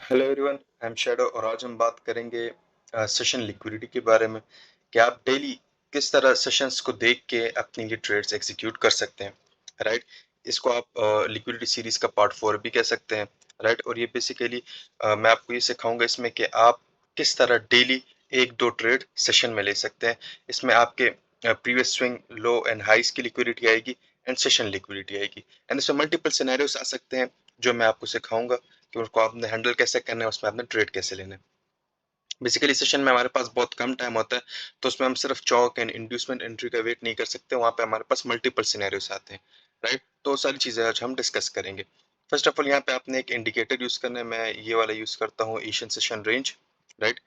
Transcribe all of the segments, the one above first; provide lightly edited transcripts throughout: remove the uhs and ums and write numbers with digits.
Hello everyone, I am shadow और आज हम बात करेंगे सेशन लिक्विडिटी के बारे में कि आप डेली किस तरह सेशंस को देख के अपनी ये ट्रेड्स एग्जीक्यूट कर सकते हैं। राइट, इसको आप लिक्विडिटी सीरीज का पार्ट 4 भी कह सकते हैं। राइट, और ये बेसिकली मैं आपको ये सिखाऊंगा इसमें कि आप किस तरह डेली एक दो ट्रेड सेशन में ले सकते हैं। इसमें आपके प्रीवियस स्विंग लो एंड हाइस की लिक्विडिटी आएगी एंड सेशन लिक्विडिटी आएगी एंड इसमें मल्टीपल सिनेरियोस आ सकते हैं जो मैं आपको सिखाऊंगा कि उसको आपने हैंडल कैसे करना है, उसमें आपने ट्रेड कैसे लेना है। बेसिकली सेशन में हमारे पास बहुत कम टाइम होता है, तो उसमें हम सिर्फ चौक एंड इंड्यूसमेंट एंट्री का वेट नहीं कर सकते। वहाँ पे हमारे पास मल्टीपल सिनेरियोस आते हैं। राइट, तो सारी चीज़ें आज हम डिस्कस करेंगे। फर्स्ट ऑफ ऑल यहाँ पे आपने एक इंडिकेटर यूज करना है। मैं ये वाला यूज करता हूँ, एशियन सेशन रेंज। राइट,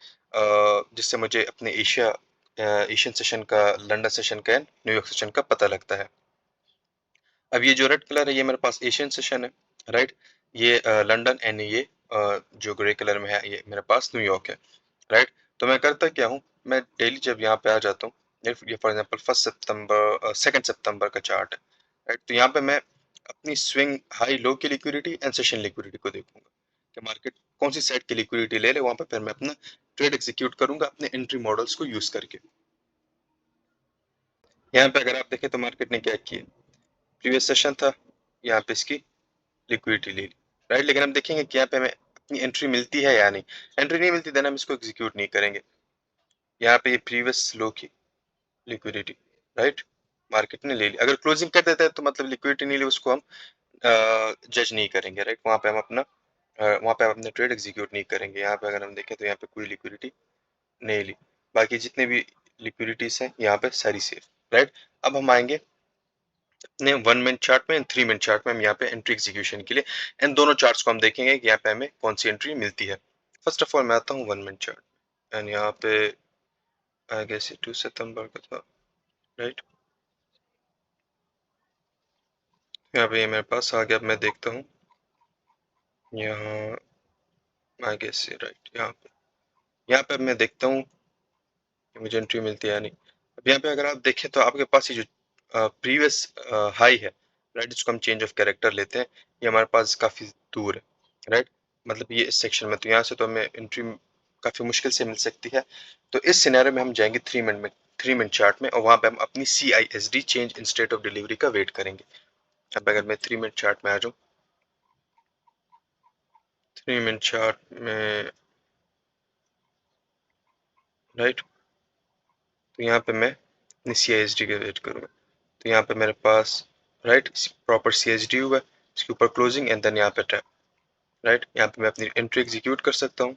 जिससे मुझे अपने एशियन सेशन का, लंदन सेशन का, न्यूयॉर्क सेशन का पता लगता है। अब ये जो रेड कलर है ये मेरे पास एशियन सेशन है। राइट, ये लंदन एंड ये जो ग्रे कलर में है ये मेरे पास न्यूयॉर्क है। राइट, तो मैं करता क्या हूँ, मैं डेली जब यहाँ पे आ जाता हूँ, ये फॉर एग्जांपल 1 सितंबर 2 सितंबर का चार्ट है। राइट, तो यहाँ पे मैं अपनी स्विंग हाई लो की लिक्विडिटी एंड सेशन लिक्विडिटी को देखूंगा कि मार्केट कौन सी साइड की लिक्विडिटी ले ले। वहां पे फिर मैं अपना ट्रेड एग्जीक्यूट करूंगा अपने एंट्री मॉडल्स को यूज करके। यहाँ पे अगर आप देखें तो मार्केट ने क्या किया, प्रीवियस सेशन था, यहाँ पे इसकी लिक्विडिटी ले ली। राइट, लेकिन हम देखेंगे कि यहाँ पे हमें अपनी एंट्री मिलती है या नहीं। एंट्री नहीं मिलती, देन हम इसको एग्जीक्यूट नहीं करेंगे। यहाँ पे ये प्रीवियस लो की लिक्विडिटी, राइट, मार्केट ने ले ली। अगर क्लोजिंग कर देता है तो मतलब लिक्विडिटी नहीं ली, उसको हम जज नहीं करेंगे। राइट, वहां पे हम अपना वहां पे हम अपने ट्रेड एग्जीक्यूट नहीं करेंगे। यहाँ पे अगर हम देखें तो यहाँ पे कोई लिक्विडिटी नहीं ली, बाकी जितने भी लिक्विडिटीज हैं यहाँ पे सारी सेफ। राइट, अब हम आएंगे अपने 1 मिनट चार्ट में एंड 3 मिनट चार्ट में। हम यहाँ पे एंट्री एग्जीक्यूशन के लिए एंड दोनों चार्ट्स को हम देखेंगे कि यहाँ पे हमें कौन सी एंट्री मिलती है। फर्स्ट ऑफ ऑल मैं आता हूँ 1 मिनट चार्ट एंड यहाँ पे आई गेस 2 सितंबर का था। राइट, यहाँ पे ये मेरे पास आ गया। अब मैं देखता हूँ यहाँ, आई गेस राइट, यहाँ पे अब मैं देखता हूँ कि मुझे एंट्री मिलती है या नहीं। अब यहाँ पे अगर आप देखें तो आपके पास ये जो प्रीवियस हाई है, राइट, जिसको हम चेंज ऑफ कैरेक्टर लेते हैं, ये हमारे पास काफ़ी दूर है। राइट, मतलब ये इस सेक्शन में, तो यहाँ से तो हमें एंट्री काफ़ी मुश्किल से मिल सकती है। तो इस सिनेरियो में हम जाएंगे 3 मिनट चार्ट में और वहाँ पे हम अपनी CISD, change in state of delivery का वेट करेंगे। अब अगर मैं 3 मिनट चार्ट में आ जाऊँ, 3 मिनट चार्ट में, राइट, तो यहाँ पे मैं अपनी CISD का वेट करूँगा। तो यहाँ पे मेरे पास, राइट, प्रॉपर CSD हुआ है, इसके ऊपर क्लोजिंग एंड देन यहाँ पे टैप। राइट, यहाँ पे मैं अपनी एंट्री एग्जीक्यूट कर सकता हूँ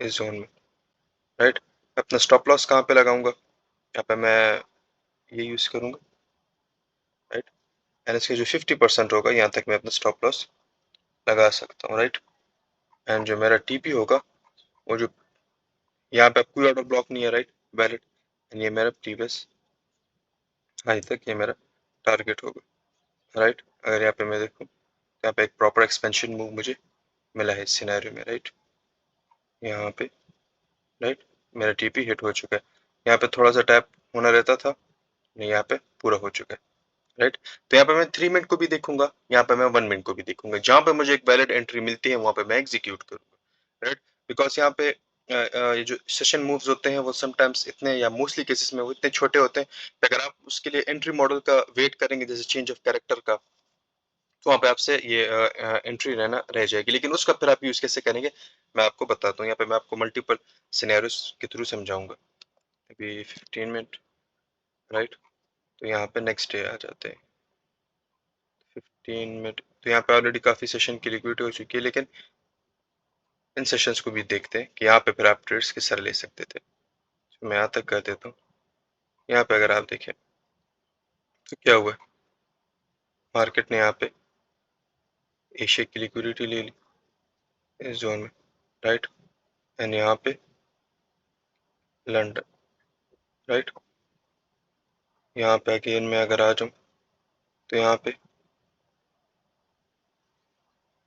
इस जोन में। राइट, अपना स्टॉप लॉस कहाँ पे लगाऊंगा, यहाँ पे मैं ये यूज करूंगा। राइट, एंड इसके जो 50% होगा यहाँ तक मैं अपना स्टॉप लॉस लगा सकता हूँ। राइट, एंड जो मेरा TP होगा, वो जो यहाँ पे कोई ऑर्डर ब्लॉक नहीं है, राइट, वैलिड, एंड ये मेरा प्रीवियस हाई तक ये मेरा टारगेट होगा। राइट, अगर यहाँ पे मैं देखूँ, यहाँ पे एक प्रॉपर एक्सपेंशन मूव मुझे मिला है इस सिनेरियो में। राइट, यहाँ पे, राइट, मेरा TP हिट हो चुका है। यहाँ पे थोड़ा सा टैप होना रहता था, नहीं, यहाँ पे पूरा हो चुका है। राइट, तो यहाँ पे मैं 3 मिनट को भी देखूंगा, यहाँ पे मैं 1 मिनट को भी देखूंगा। जहां पे मुझे एक वैलिड एंट्री मिलती है वहां पे मैं एग्जीक्यूट करूंगा। राइट, बिकॉज यहाँ पे ये जो सेशन मूव्स होते हैं वो समटाइम्स इतने, या मोस्टली केसेस में वो इतने छोटे होते हैं कि अगर आप उसके लिए एंट्री मॉडल का वेट करेंगे, जैसे चेंज ऑफ कैरेक्टर का, तो वहाँ पे आपसे ये एंट्री रहना रह जाएगी। लेकिन उसका फिर आप यूज कैसे करेंगे मैं आपको बताता हूँ। यहाँ पे मैं आपको मल्टीपल सिनेरियोस के थ्रू समझाऊंगा। अभी 15 मिनट, राइट, तो यहाँ पे नेक्स्ट डे आ जाते हैं 15 मिनट। तो यहाँ पे ऑलरेडी काफी सेशन की लिक्विडिटी हो चुकी है, लेकिन इन सेशंस को भी देखते हैं कि यहाँ पे फिर आप ट्रेड्स किस तरह ले सकते थे। तो मैं यहाँ तक कर देता हूँ। यहाँ पे अगर आप देखें तो क्या हुआ, मार्केट ने यहाँ पे एशिया की लिक्विडिटी ले ली इस जोन में। राइट, एंड यहाँ पे लंदन। राइट, यहाँ पे अगेन मैं अगर आ जाऊँ तो यहाँ पे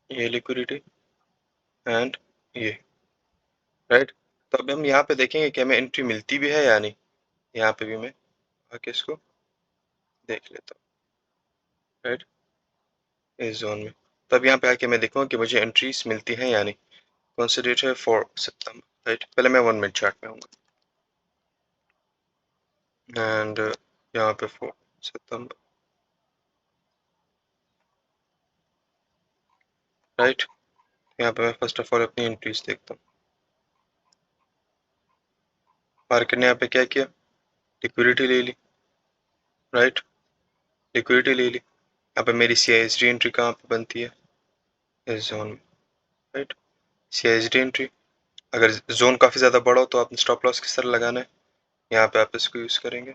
ये लिक्विडिटी एंड ये, राइट, तो अब हम यहाँ पे देखेंगे कि हमें एंट्री मिलती भी है या नहीं। यहाँ पे भी मैं आके इसको देख लेता हूँ। राइट, इस जोन में, तब यहाँ पे आके मैं देखूंगा कि मुझे एंट्रीज मिलती हैं या नहीं। कौन सी डेट है 4 सितंबर, राइट। पहले मैं 1 मिनट चार्ट में आऊँगा एंड यहाँ पे 4 सितंबर, राइट। यहाँ पे मैं फर्स्ट ऑफ ऑल अपनी एंट्रीज देखता हूँ। मार्केट ने यहाँ पे क्या किया, लिक्विडिटी ले ली, राइट, लिक्विडिटी ले ली। यहाँ पे मेरी CISD एंट्री कहाँ पे बनती है, इस जोन में, राइट। CISD एंट्री, अगर जोन काफ़ी ज़्यादा बड़ा हो तो आपने स्टॉप लॉस किस तरह लगाना है, यहाँ पे आप इसको यूज़ करेंगे,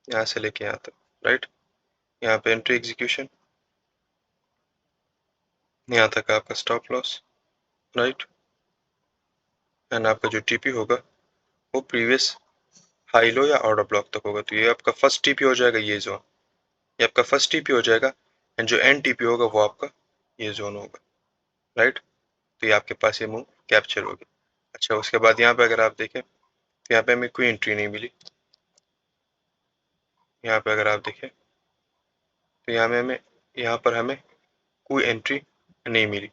यहाँ से लेके यहाँ तक, राइट। यहाँ पे एंट्री एग्जीक्यूशन, यहाँ तक आपका स्टॉप लॉस, राइट। एंड आपका जो TP होगा वो प्रीवियस हाई लो या ऑर्डर ब्लॉक तक होगा। तो ये आपका फर्स्ट TP हो जाएगा, ये जोन, ये आपका फर्स्ट TP हो जाएगा। एंड जो एंड TP होगा वो आपका ये जोन होगा, राइट। तो ये आपके पास ये मूव कैप्चर होगी। अच्छा, उसके बाद यहाँ पे अगर आप देखें तो यहाँ पे हमें कोई एंट्री नहीं मिली। यहाँ पे अगर आप देखें तो यहाँ पर हमें कोई एंट्री नहीं मिली,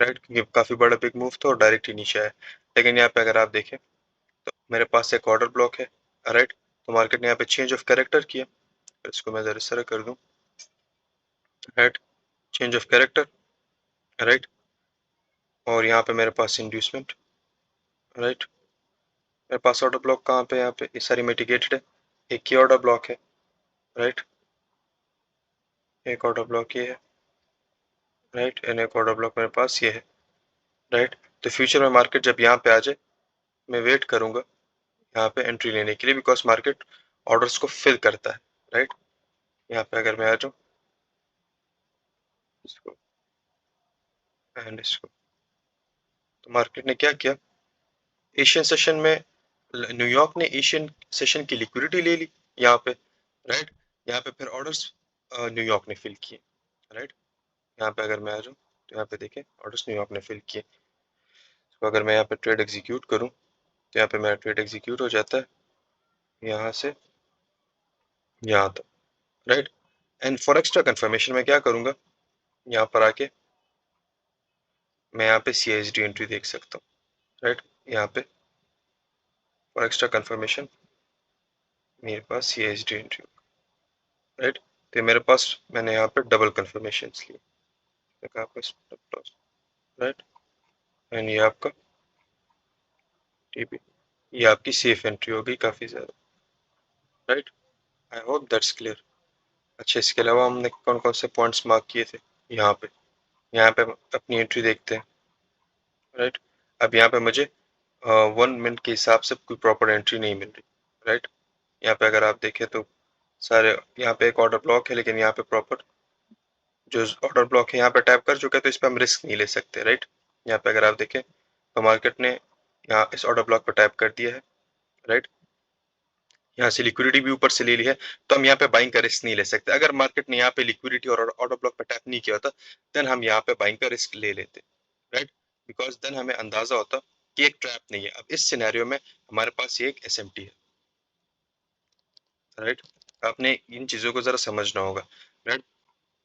राइट, क्योंकि काफ़ी बड़ा बिग मूव था और डायरेक्ट ही नीचे आया। लेकिन यहाँ पे अगर आप देखें तो मेरे पास एक ऑर्डर ब्लॉक है, राइट। तो मार्केट ने यहाँ पे चेंज ऑफ कैरेक्टर किया, इसको मैं जरा इस तरह कर दूं, right, change of character, right. और यहाँ पे मेरे पास इंड्यूसमेंट, राइट। मेरे पास ऑर्डर ब्लॉक कहाँ पे, यहाँ पे ये सारी मिटिगेटेड है। एक ही ऑर्डर ब्लॉक है, राइट, एक ऑर्डर ब्लॉक ये है, राइट, एंड एक ऑर्डर ब्लॉक मेरे पास ये है, राइट। तो फ्यूचर में मार्केट जब यहाँ पे आ जाए मैं वेट करूंगा यहाँ पे एंट्री लेने के लिए, बिकॉज मार्केट ऑर्डर्स को फिल करता है, राइट। यहाँ पे अगर मैं आ जाऊँ इसको एंड इसको, तो मार्केट ने क्या किया, एशियन सेशन में न्यूयॉर्क ने एशियन सेशन की लिक्विडिटी ले ली यहाँ पे, राइट। यहाँ पे फिर ऑर्डर्स न्यूयॉर्क ने फिल किए, राइट। यहाँ पे अगर मैं आ जाऊँ तो यहाँ पे देखें ऑर्डर्स न्यूयॉर्क ने फिल किए। तो अगर मैं यहाँ पे ट्रेड एग्जीक्यूट करूँ तो यहाँ पे मेरा ट्रेड एग्जीक्यूट हो जाता है यहाँ से यहाँ तक, right. And for extra confirmation मैं क्या करूँगा, यहाँ पर आके मैं यहाँ पे CISD एंट्री देख सकता हूँ, राइट। यहाँ पे फॉर एक्स्ट्रा कंफर्मेशन मेरे पास CISD एंट्री, राइट। तो मेरे पास मैंने यहाँ पे डबल कंफर्मेशन लिए, आपका स्टॉप लॉस, राइट, एंड ये आपका TP, ये आपकी सेफ एंट्री हो गई काफ़ी ज़्यादा, right. I hope that's clear. अच्छा, इसके अलावा हमने कौन कौन से पॉइंट्स मार्क किए थे, यहाँ पे अपनी एंट्री देखते हैं, राइट। अब यहाँ पे मुझे 1 मिनट के हिसाब से कोई प्रॉपर एंट्री नहीं मिल रही, राइट। यहाँ पे अगर आप देखें तो सारे, यहाँ पे एक ऑर्डर ब्लॉक है लेकिन यहाँ पे प्रॉपर जो ऑर्डर ब्लॉक है यहाँ पे टैप कर चुका है, तो इस पर हम रिस्क नहीं ले सकते, राइट। यहाँ पे अगर आप देखें तो मार्केट ने यहाँ इस ऑर्डर ब्लॉक पर टैप कर दिया है, राइट। यहाँ से लिक्विडिटी भी ऊपर से ले ली है, तो हम यहाँ पे बाइंग का रिस्क नहीं ले सकते। अगर मार्केट ने यहाँ पे लिक्विडिटी और ऑर्डर ब्लॉक पर टैप नहीं किया होता देन हम यहाँ पे बाइंग का रिस्क ले लेते, राइट, बिकॉज देन हमें अंदाजा होता कि एक ट्रैप नहीं है। अब इस सिनेरियो में हमारे पास ये एक SMT है, राइट। आपने इन चीजों को जरा समझना होगा, राइट।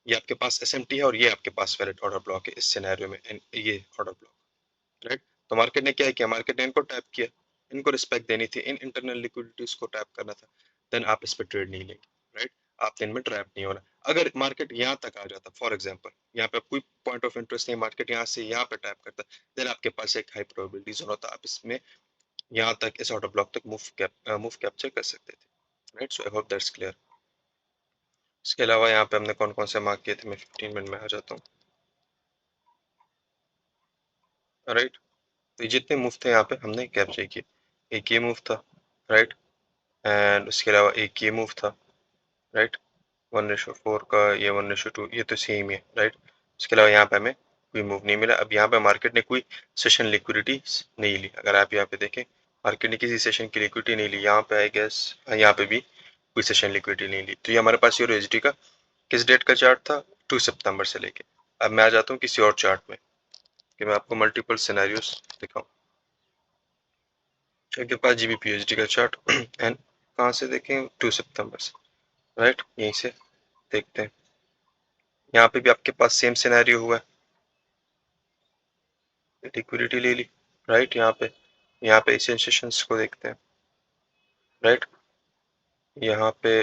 ये आपके पास SMT है और ये आपके पास वैलिड ऑर्डर ब्लॉक है इस सिनेरियो में, ये ऑर्डर ब्लॉक, राइट। तो मार्केट ने क्या किया, मार्केट ने इनको टैप किया, इनको रिस्पेक्ट देनी थी, इन इंटरनल लिक्विडिटीज को टैप करना था, देन आप इस पर ट्रेड नहीं लेंगे, राइट। आपने इनमें ट्रैप नहीं होना। अगर मार्केट यहाँ तक आ जाता, फॉर एग्जांपल यहाँ पे कोई पॉइंट ऑफ इंटरेस्ट नहीं, मार्केट यहाँ से यहाँ पे टैप करता, देन आपके पास एक हाई प्रोबेबिलिटी जोन होता, आप इसमें यहाँ तक इस ऑर्डर ब्लॉक तक मूव कैप्चर कर सकते थे, right. So I hope that's clear. इसके अलावा यहाँ पे हमने कौन कौन से मार्क किए थे, मैं 15 मिनट में आ जाता हूँ, राइट। तो जितने मूव थे यहाँ पे हमने कैप्चर किए। एक ये मूव था, राइट, एंड उसके अलावा एक ये मूव था, राइट, 1:4 का, ये 1:2, ये तो सेम ही है, राइट। उसके अलावा यहाँ पे हमें कोई मूव नहीं मिला। अब यहाँ पे मार्केट ने कोई सेशन लिक्विडिटी नहीं ली। अगर आप यहाँ पे देखें मार्केट ने किसी सेशन की लिक्विडिटी नहीं ली, यहाँ पे आई गेस यहाँ पे भी कोई सेशन लिक्विडिटी नहीं ली। तो ये हमारे पास यूएसडी का किस डेट का चार्ट था, 2 सितंबर से लेके। अब मैं आ जाता हूँ किसी और चार्ट में कि मैं आपको मल्टीपल सिनेरियोस दिखाऊं। आपके पास GBP/USD का चार्ट एंड कहाँ से देखें, 2 सितंबर से, राइट, यहीं से देखते हैं। यहाँ पे भी आपके पास सेम सिनेरियो हुआ है, लिक्विडिटी ले ली, राइट। यहाँ पे सेंसेशंस को देखते हैं, राइट। यहाँ पे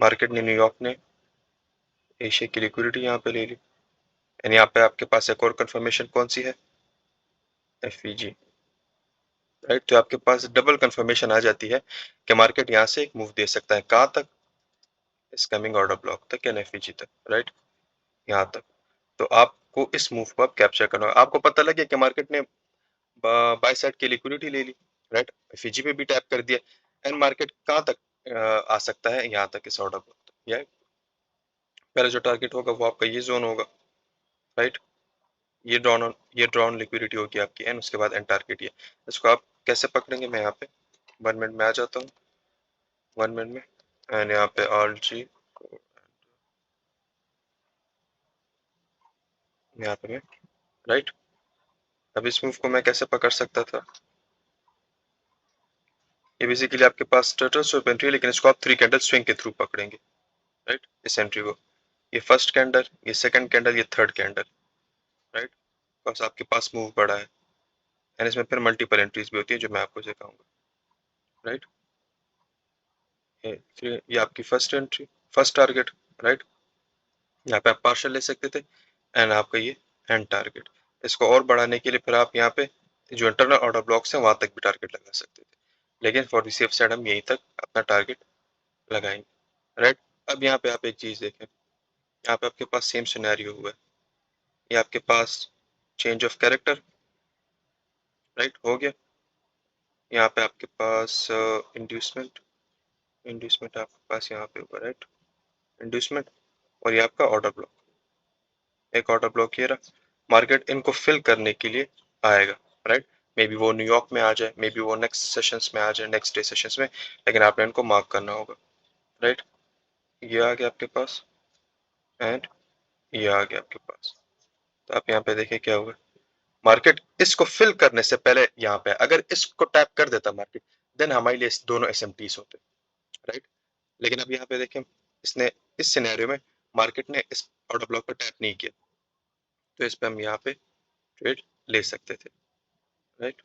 मार्केट ने, न्यूयॉर्क ने एशिया की लिक्विडिटी यहाँ पे ले ली, एंड यहाँ पे आपके पास एक और कंफर्मेशन कौन सी है, एफईजी, राइट। तो आपके पास डबल कंफर्मेशन आ जाती है कि मार्केट यहाँ से एक मूव दे सकता है, कहाँ तक, इस कमिंग ऑर्डर ब्लॉक तक या एफईजी तक, राइट, यहाँ तक। तो आपको इस मूव को आप कैप्चर करना होगा। आपको पता लगे कि मार्केट ने बाय साइड की लिक्विडिटी ले ली, राइट, एफईजी पे भी टैप कर दिया, एंड मार्केट कहाँ तक आ सकता है, यहाँ तक, इस ऑर्डर ब्लॉक तक। या पहले जो टारगेट होगा वो आपका ये जोन होगा, राइट। ये ड्रॉन लिक्विडिटी होगी आपकी, एंड उसके बाद एंड टारगेट ये। इसको आप कैसे पकड़ेंगे, मैं यहाँ पे 1 मिनट में आ जाता हूँ, 1 मिनट में, एंड यहाँ पे ऑल जी, यहाँ पे मैं, राइट। अब इस मूव को मैं कैसे पकड़ सकता था, ये बेसिकली आपके पास टोटल स्टॉप एंट्री है, लेकिन इसको आप 3 कैंडल स्विंग के थ्रू पकड़ेंगे, राइट, इस एंट्री को। ये फर्स्ट कैंडल, ये सेकंड कैंडल, ये थर्ड कैंडल, राइट। बस आपके पास मूव बढ़ा है, एंड इसमें फिर मल्टीपल एंट्रीज भी होती है जो मैं आपको सिखाऊंगा, राइट। ये आपकी first entry, first target, right. यहाँ पे आप पार्शल ले सकते थे, एंड आपका ये एंड टारगेट। इसको और बढ़ाने के लिए फिर आप यहाँ पे जो इंटरनल ऑर्डर ब्लॉक्स हैं वहां तक भी टारगेट लगा सकते थे, लेकिन फॉर द सेफ साइड हम यहीं तक अपना टारगेट लगाएंगे, राइट। अब यहाँ पे आप एक चीज देखें, यहाँ पे आपके पास सेम सिनेरियो हुआ है, ये आपके पास चेंज ऑफ कैरेक्टर, राइट, हो गया। यहाँ पे आपके पास इंड्यूसमेंट, इंड्यूसमेंट आपके पास यहाँ पे हुआ, राइट, इंड्यूसमेंट, और ये आपका ऑर्डर ब्लॉक, एक ऑर्डर ब्लॉक ये रहा। मार्केट इनको फिल करने के लिए आएगा, राइट। मे बी वो न्यूयॉर्क में आ जाए, मे बी वो नेक्स्ट सेशंस में आ जाए, नेक्स्ट डे सेशंस में, लेकिन आपने इनको मार्क करना होगा, राइट। ये आ गया आपके पास, एंड ये आ गया आपके पास। तो आप यहाँ पे देखिए क्या होगा, मार्केट इसको फिल करने से पहले यहाँ पे अगर इसको टैप कर देता मार्केट, देन हमारे लिए दोनों एसएमटीज होते, राइट। लेकिन अब यहाँ पे देखें, इसने, इस सिनेरियो में मार्केट ने इस ऑर्डर ब्लॉक पर टैप नहीं किया, तो इस पे हम यहाँ पे ट्रेड ले सकते थे, राइट।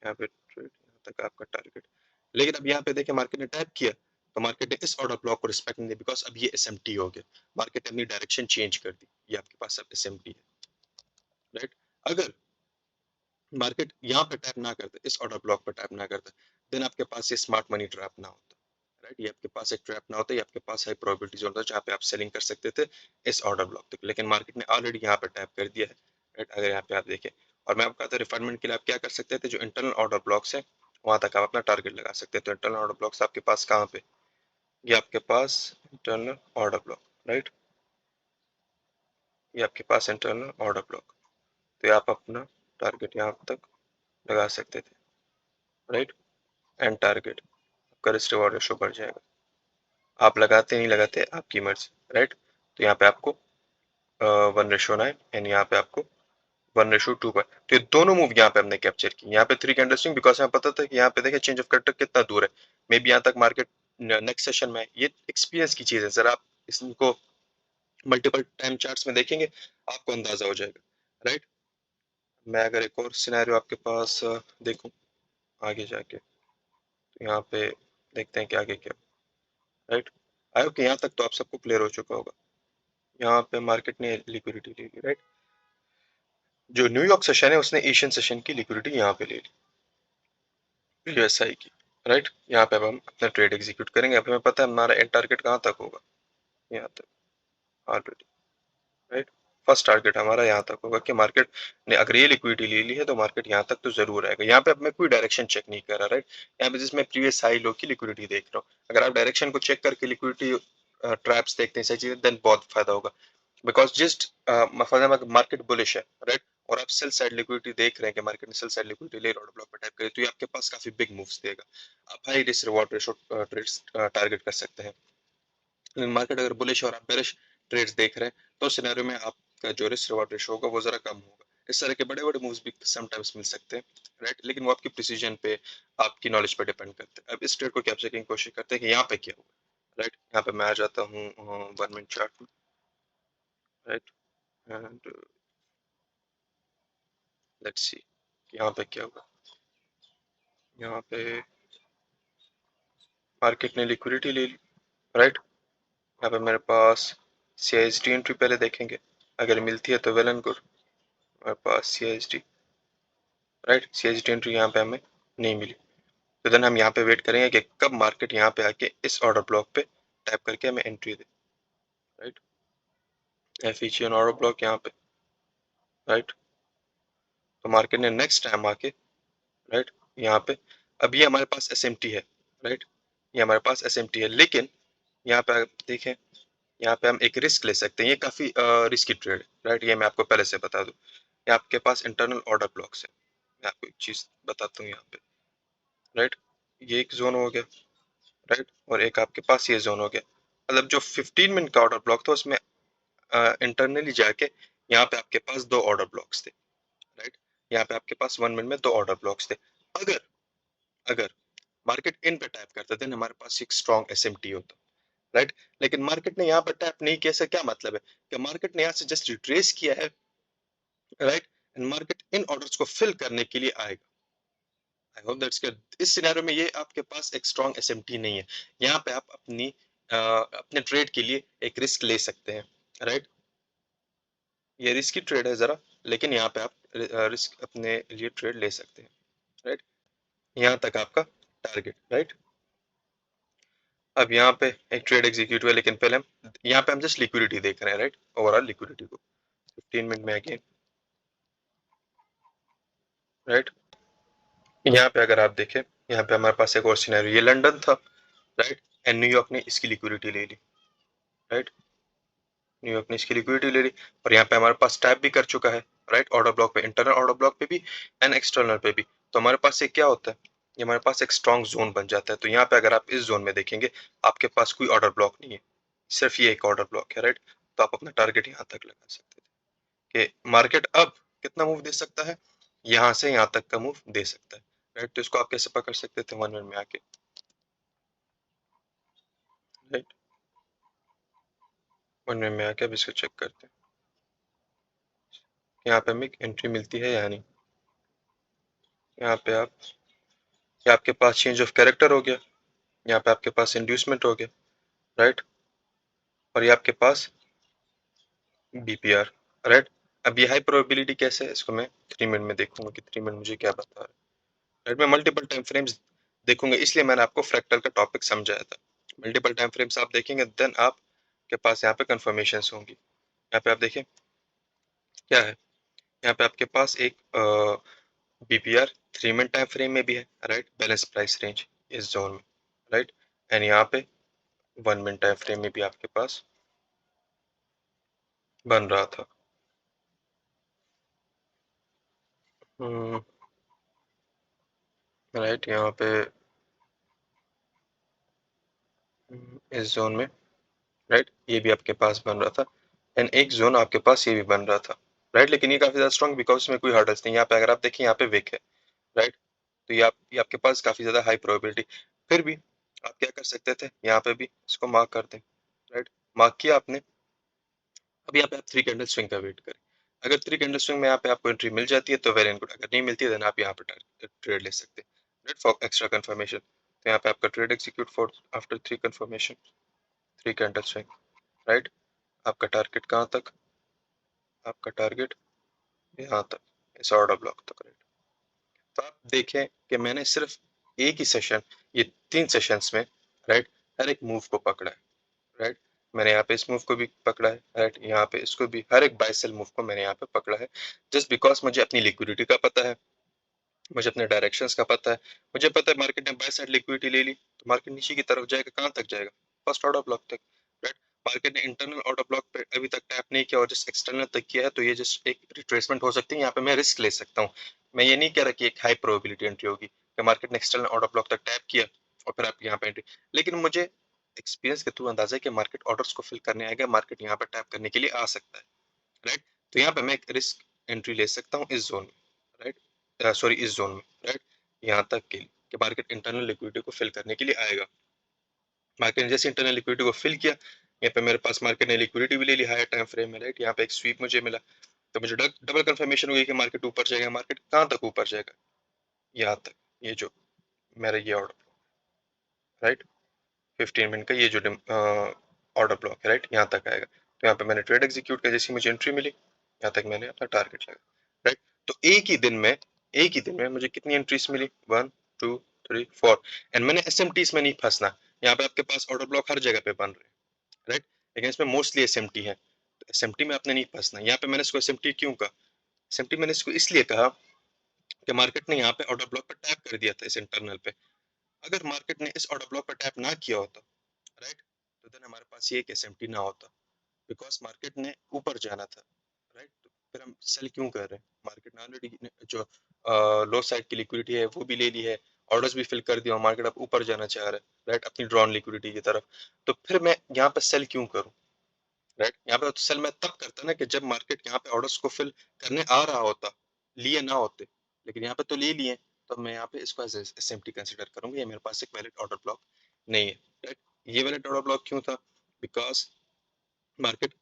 यहाँ पे ट्रेड, यहाँ तक आपका टारगेट। लेकिन अब यहाँ पे देखें मार्केट ने टैप किया, तो मार्केट ने इस ऑर्डर ब्लॉक को रिस्पेक्ट नहीं दी, बिकॉज अब ये एसएमटी हो गया, मार्केट ने अपनी डायरेक्शन चेंज कर दी, ये आपके पास अब एसएमटी है, राइट। अगर मार्केट यहाँ पे टैप ना करते, इस ऑर्डर ब्लॉक पर टैप ना करते, देन आपके पास ये स्मार्ट मनी ट्रैप ना होता, राइट। ये आपके पास एक ट्रैप ना होता, ये आपके पास हाई प्रोबेबिलिटी जोन होता जहाँ पे आप सेलिंग कर सकते थे इस ऑर्डर ब्लॉक तक, लेकिन मार्केट ने ऑलरेडी यहाँ पे टैप कर दिया है, राइट। अगर यहाँ पे आप देखें, और मैं आपको कहता हूँ रिफाइनमेंट के लिए आप क्या कर सकते थे, जो इंटरनल ऑर्डर ब्लॉक्स है वहां तक आप अपना टारगेट लगा सकते हैं। तो इंटरनल ऑर्डर ब्लॉक्स आपके पास कहाँ पे, ये आपके पास इंटरनल ऑर्डर ब्लॉक, राइट, ये आपके पास इंटरनल ऑर्डर ब्लॉक। तो आप अपना टारगेट यहाँ तक लगा सकते थे, राइट, एंड टारगेट, आपका रिस्क रिवॉर्ड रेशो बढ़ जाएगा। आप लगाते नहीं लगाते आपकी मर्जी, राइट। तो यहाँ पे आपको 1:9 एंड यहाँ पे आपको 1:2 पर, तो ये दोनों मूव यहाँ पे हमने कैप्चर की। यहाँ पे 3 कैंडल स्विंग, बिकॉज हमें पता था कि यहाँ पे देखें चेंज ऑफ कैरेक्टर कितना दूर है, मे बी यहाँ तक मार्केट नेक्स्ट सेशन में, ये एक्सपीरियंस की चीज है सर, आप इसको मल्टीपल टाइम चार्ट्स में देखेंगे आपको अंदाजा हो जाएगा, राइट। मैं अगर एक और सिनेरियो आपके पास देखूं आगे जाके, तो यहाँ पे देखते हैं कि आगे क्या, राइट। आई होप कि यहाँ तक तो आप सबको क्लियर हो चुका होगा। यहाँ पे मार्केट ने लिक्विडिटी ले ली, राइट। जो न्यूयॉर्क सेशन है उसने एशियन सेशन की लिक्विडिटी यहाँ पे ले ली, यूएसआई की, राइट। यहाँ पे अब हम अपना ट्रेड एग्जीक्यूट करेंगे। अब हमें पता है हमारा एंड टारगेट कहाँ तक होगा, यहाँ तक ऑलरेडी, राइट। फर्स्ट टारगेट हमारा यहाँ तक होगा कि मार्केट ने अगर ये लिक्विडिटी ले ली है तो मार्केट यहाँ तक तो जरूर आएगा। यहाँ पे अब मैं कोई डायरेक्शन चेक नहीं कर रहा, राइट। यहाँ पे जिसमें प्रीवियस हाई लो की लिक्विडिटी देख रहा हूँ, अगर आप डायरेक्शन को चेक करके लिक्विडिटी ट्रैप्स देखते हैं सही चीजें, देन बहुत फायदा होगा। बिकॉज जस्ट मार्केट बुलिश है, राइट, और आप सेल साइड लिक्विडिटी देख रहे हैं कि मार्केट ने सेल साइड लिक्विडिटी ले ऑर्डर ब्लॉक पे टाइप करी, तो ये आपके पास काफी बिग मूव्स देगा। आप high risk reward ratio trades target कर सकते हैं। लेकिन मार्केट अगर बुलिश और आप बेरिश ट्रेड्स देख रहे हैं, तो सिनेरियो में आपका जो रिस्क रिवॉर्ड रेशो होगा वो जरा कम होगा। इस तरह के बड़े बड़े मूव्स भी समटाइम्स मिल सकते हैं, राइट, लेकिन वो आपकी प्रिसीजन पे, आपकी नॉलेज पे डिपेंड करते हैं। अब इस ट्रेड को कैप्चर करने की कोशिश करते हैं कि यहाँ पे क्या हुआ, राइट। यहाँ पे मैं आ जाता हूँ 1 मिनट चार्ट में, राइट, एंड लेट्स सी यहाँ पे क्या हुआ। यहाँ पे मार्केट ने लिक्विडिटी ले ली, राइट। यहाँ पे मेरे पास CISD एंट्री पहले देखेंगे, अगर मिलती है तो वेल एंड गुड। मेरे पास CISD, राइट, CISD एंट्री यहाँ पे हमें नहीं मिली, तो देन हम यहाँ पे वेट करेंगे कि कब मार्केट यहाँ पे आके इस ऑर्डर ब्लॉक पे टैप करके हमें एंट्री दे, राइट। एफिशिएंट ऑर्डर ब्लॉक यहाँ पे, राइट। तो मार्केट ने नेक्स्ट टाइम आके, राइट, यहाँ पे अभी हमारे पास SMT है, राइट, ये हमारे पास SMT है, लेकिन यहाँ पे आप देखें, यहाँ पे हम एक रिस्क ले सकते हैं, ये काफी रिस्की ट्रेड है, राइट, ये मैं आपको पहले से बता दूं। ये आपके पास इंटरनल ऑर्डर ब्लॉक्स है, मैं आपको एक चीज बताता हूँ यहाँ पे, राइट। ये एक जोन हो गया, राइट, और एक आपके पास ये जोन हो गया। मतलब जो 15 मिनट का ऑर्डर ब्लॉक था उसमें इंटरनली जाके यहाँ पे आपके पास दो ऑर्डर ब्लॉक्स थे, राइट। यहाँ पे आपके पास 1 मिनट में दो ऑर्डर ब्लॉक्स थे। अगर अगर मार्केट इन पे टैप करता देन हमारे पास एक स्ट्रॉन्ग SMT होता, राइट। लेकिन मार्केट ने यहाँ पर टैप नहीं किया, इसका क्या मतलब है कि मार्केट ने यहाँ से जस्ट रिट्रेस किया है, right, and market in orders को फिल करने के लिए आएगा। I hope that's clear. इस सिनेरियो में ये आपके पास एक स्ट्रॉन्ग SMT नहीं है, यहाँ पे आप अपने ट्रेड के लिए एक रिस्क ले सकते हैं, राइट। ये रिस्की ट्रेड है जरा, लेकिन यहाँ पे आप रिस्क अपने लिए ट्रेड ले सकते हैं, राइट। यहाँ तक आपका टारगेट, राइट। अब यहाँ पे एक ट्रेड एग्जीक्यूट हुआ, लेकिन पहले हम यहाँ पे हम जस्ट लिक्विडिटी देख रहे हैं, राइट, ओवरऑल लिक्विडिटी को 15 मिनट में अगेन, राइट। यहाँ पे अगर आप देखें, यहाँ पे हमारे पास एक और सिनेरियो, ये लंदन था, राइट, एंड न्यूयॉर्क ने इसकी लिक्विडिटी ले ली, राइट, न्यूयॉर्क ने इसकी लिक्विडिटी ले ली, और यहाँ पे हमारे पास टैप भी कर चुका है, राइट, ऑर्डर ब्लॉक पे, इंटरनल ऑर्डर ब्लॉक पे भी एंड एक्सटर्नल पे भी। तो हमारे पास ये क्या होता है, ये हमारे पास एक स्ट्रॉन्ग जोन बन जाता है। तो यहाँ पे अगर आप इस जोन में देखेंगे, आपके पास कोई ऑर्डर ब्लॉक नहीं है, सिर्फ ये एक ऑर्डर ब्लॉक है, राइट। तो आप अपना टारगेट यहाँ तक लगा सकते हैं कि मार्केट अब कितना मूव दे सकता है, यहाँ से यहाँ तक का मूव दे सकता है, राइट। तो इसको आप कैसे पकड़ सकते थे, 1 मिनट में आके, राइट, 1 मिनट में आके अब इसको चेक करते हैं यहाँ पे हमें एंट्री मिलती है या नहीं। यहाँ पे आप, ये आपके पास चेंज ऑफ कैरेक्टर हो गया, यहाँ पे आपके पास इंड्यूसमेंट हो गया, राइट, और ये आपके पास BPR, राइट। अब ये हाई प्रोबेबिलिटी कैसे है, इसको मैं 3 मिनट में देखूंगा कि 3 मिनट मुझे क्या बता रहा है, राइट। मैं मल्टीपल टाइम फ्रेम्स देखूंगा, इसलिए मैंने आपको फ्रैक्टल का टॉपिक समझाया था। मल्टीपल टाइम फ्रेम्स आप देखेंगे देन आपके पास यहाँ पे कंफर्मेशन होंगी। यहाँ पे आप देखें क्या है, यहाँ पे आपके पास एक BPR 3 मिनट टाइम फ्रेम में भी है, राइट, बैलेंस प्राइस रेंज इस जोन में, राइट, एंड यहाँ पे 1 मिनट टाइम फ्रेम में भी आपके पास बन रहा था, राइट। यहाँ पे इस जोन में, राइट, ये भी आपके पास बन रहा था, एंड एक जोन आपके पास ये भी बन रहा था, राइट। लेकिन ये काफी ज्यादा स्ट्रॉन्ग बिकॉज इसमें कोई हर्डल्स नहीं। यहाँ पे अगर आप देखें, यहाँ पे विक है, राइट। तो ये आपके पास काफी ज्यादा हाई प्रोबेबिलिटी, फिर भी आप क्या कर सकते थे, यहाँ पे भी इसको मार्क कर दें, राइट। मार्क किया आपने, अब यहाँ पे आप 3 कैंडल स्विंग का वेट करें। अगर 3 कैंडल स्विंग में यहाँ पे आपको एंट्री मिल जाती है तो वेरी गुड, अगर नहीं मिलती है देन आप यहाँ पे ट्रेड ले सकते हैं, राइट, फॉर एक्स्ट्रा कंफर्मेशन। तो यहाँ पे आपका trade execute for after 3 confirmation, 3 candle swing, right. आपका टारगेट कहाँ तक, आपका टारगेट यहाँ तक, इस ऑर्डर ब्लॉक तक, राइट। तो आप देखें कि मैंने सिर्फ एक ही सेशन, ये 3 सेशंस में, राइट, हर एक मूव को पकड़ा है, राइट। मैंने यहाँ पे इस मूव को भी पकड़ा है, राइट, यहाँ पे इसको भी, हर एक बाय सेल मूव को मैंने यहाँ पे पकड़ा है, जस्ट बिकॉज मुझे अपनी लिक्विडिटी का पता है, मुझे अपने डायरेक्शंस का पता है, मुझे पता है मार्केट ने बाय साइड लिक्विडिटी ले ली तो मार्केट नीचे की तरफ जाएगा, कहाँ तक जाएगा, फर्स्ट ऑर्डर ब्लॉक तक, राइट। मार्केट ने इंटरनल ऑर्डर ब्लॉक पे अभी तक टैप नहीं किया और जस्ट एक्सटर्नल तक किया है, तो ये जस्ट एक रिट्रेसमेंट हो सकती है, यहाँ पे मैं रिस्क ले सकता हूँ। मैं ये नहीं कह रहा कि एक हाई प्रोबेबिलिटी एंट्री होगी कि मार्केट ने एक्सटर्नल ऑर्डर ब्लॉक तक टैप किया और फिर आप यहाँ पे एंट्री, लेकिन मुझे एक्सपीरियंस के थ्रू अंदाजा है कि मार्केट ऑर्डर्स को फिल करने आएगा, मार्केट यहाँ पे टैप करने के लिए आ सकता है, राइट। तो यहाँ पे मैं एक रिस्क एंट्री ले सकता हूँ इस जोन में, राइट, सॉरी इस जोन में, राइट, यहाँ तक के लिए कि मार्केट इंटरनल लिक्विडिटी को फिल करने के लिए आएगा। मार्केट ने जैसे इंटरनल लिक्विडिटी को फिल किया, यहाँ पे मेरे पास मार्केट ने लिक्विडिटी भी ले ली हायर टाइम फ्रेम में, राइट, यहाँ पे एक स्वीप मुझे मिला, तो मुझे डबल कंफर्मेशन हो गई कि मार्केट ऊपर जाएगा। मार्केट कहाँ तक ऊपर जाएगा? यहाँ तक, ये जो मेरा ये ऑर्डर, राइट, 15 मिनट का ये जो ऑर्डर ब्लॉक है, राइट, यहाँ तक आएगा। तो यहाँ पे मैंने ट्रेड एग्जीक्यूट किया, जैसे मुझे एंट्री मिली, यहाँ तक मैंने अपना टारगेट लगा, राइट। तो एक ही दिन में मुझे कितनी एंट्रीज मिली? 1 2 3 4। एंड मैंने एसएमटीज में नहीं फंसना। यहाँ पे आपके पास ऑर्डर ब्लॉक हर जगह पे बन रहे हैं, राइट, लेकिन इसमें मोस्टली एसएमटी है, तो एसएमटी में आपने नहीं फंसना। यहाँ पे मैंने इसको एसएमटी क्यों कहा? एसएमटी मैंने इसको इसलिए कहा कि मार्केट ने यहाँ पे ऑर्डर ब्लॉक पर टैप कर दिया था, इस इंटरनल पे। अगर मार्केट ने इस ऑर्डर ब्लॉक पर टैप ना किया होता, राइट, तो देन हमारे पास ये एक एसएमटी ना होता, बिकॉज मार्केट ने ऊपर जाना था, राइट। तो फिर हम सेल क्यों कर रहे हैं? मार्केट ने ऑलरेडी जो लो साइड की लिक्विडिटी है वो भी ले ली है, ऑर्डर्स भी फिल कर दिया, मार्केट अब ऊपर जाना चाह रहा है, राइट, अपनी ड्रॉन लिक्विडिटी की तरफ। तो फिर मैं यहाँ पे सेल क्यों करूँ, राइट। यहाँ पे तो सेल मैं तब करता ना कि जब मार्केट यहाँ पे ऑर्डर्स को फिल करने आ रहा होता, लिए ना होते, लेकिन यहाँ पे तो ले लिए, तो मैं यहाँ पे इसको एज एसएमटी कंसीडर करूंगा, ये मेरे पास एक वैलिड ऑर्डर ब्लॉक नहीं है, राइट। ये वैलिड ऑर्डर ब्लॉक क्यों था? बिकॉज मार्केट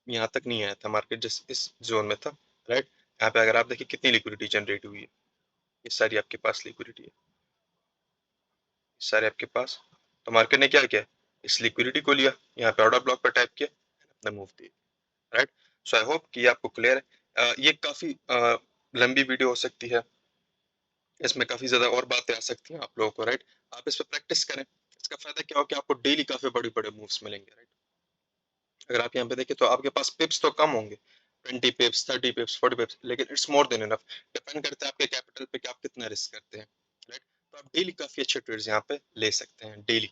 यहाँ तक नहीं आया था, मार्केट जिस इस जोन में था, राइट। यहाँ पे अगर आप देखिए कितनी लिक्विडिटी जनरेट हुई है, ये सारी आपके पास लिक्विडिटी है, सारे आपके पास। तो मार्केट ने क्या किया? इस लिक्विडिटी को लिया, यहाँ पे ऑर्डर ब्लॉक पर टाइप किया, अपना मूव दिया, राइट। सो आई होप कि ये आपको क्लियर है। ये काफी लंबी वीडियो हो सकती है, इसमें काफी ज्यादा और बातें आ सकती हैं आप लोगों को, राइट। आप इस पर प्रैक्टिस करें, इसका फायदा क्या हो कि आपको डेली काफी बड़े बड़े मूव्स मिलेंगे, राइट। अगर आप यहाँ पे देखें तो आपके पास पिप्स तो कम होंगे, 20 पिप्स, 30 पिप्स, 40 पिप्स, लेकिन it's more than enough. Depend करता है आपके कैपिटल पे कि आप कितना रिस्क करते हैं, राइट। तो आप डेली काफी अच्छे ट्रेड्स यहाँ पे ले सकते हैं डेली।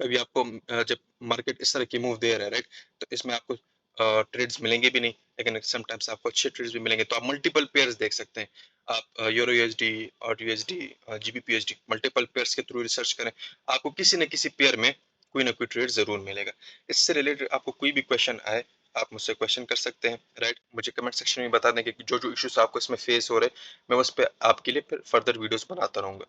कभी आपको जब मार्केट इस तरह की मूव दे रहा है, राइट, तो इसमें आपको ट्रेड्स मिलेंगे भी नहीं, लेकिन समटाइम्स आपको अच्छे ट्रेड्स भी मिलेंगे। तो आप मल्टीपल पेयर्स देख सकते हैं, आप यूरो यूएसडी और USD, GBP USD, multiple pairs के थ्रू रिसर्च करें, आपको किसी न किसी पेयर में कोई ना कोई ट्रेड जरूर मिलेगा। इससे रिलेटेड आपको कोई भी क्वेश्चन आए, आप मुझसे क्वेश्चन कर सकते हैं, राइट। मुझे कमेंट सेक्शन में बता दें कि जो जो इश्यूज आपको इसमें फेस हो रहे हैं, मैं उस पर आपके लिए फिर फर्दर वीडियोस बनाता रहूंगा।